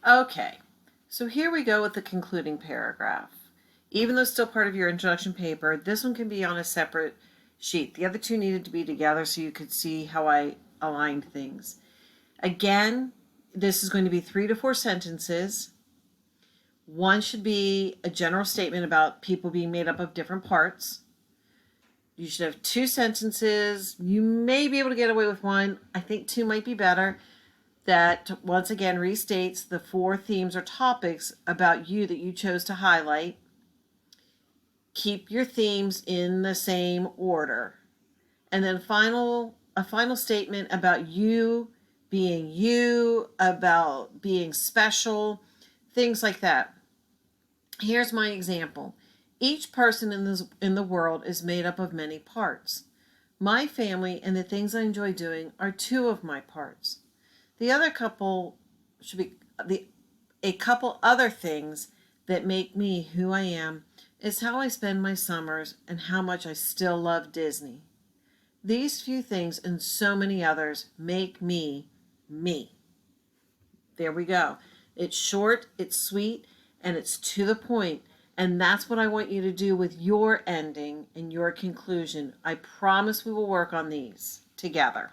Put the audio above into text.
Okay, so here we go with the concluding paragraph. Even though it's still part of your introduction paper, this one can be on a separate sheet. The other two needed to be together so you could see how I aligned things. Again, this is going to be 3 to 4 sentences. One should be a general statement about people being made up of different parts. You should have 2 sentences. You may be able to get away with one. I think 2 might be better. That once again restates the 4 themes or topics about you that you chose to highlight. Keep your themes in the same order. And then a final statement about you, about being special, things like that. Here's my example. Each person in the world is made up of many parts. My family and the things I enjoy doing are 2 of my parts. The other couple should be a couple other things that make me who I am is how I spend my summers and how much I still love Disney. These few things and so many others make me me. There we go. It's short, it's sweet, and it's to the point. And that's what I want you to do with your ending and your conclusion. I promise we will work on these together.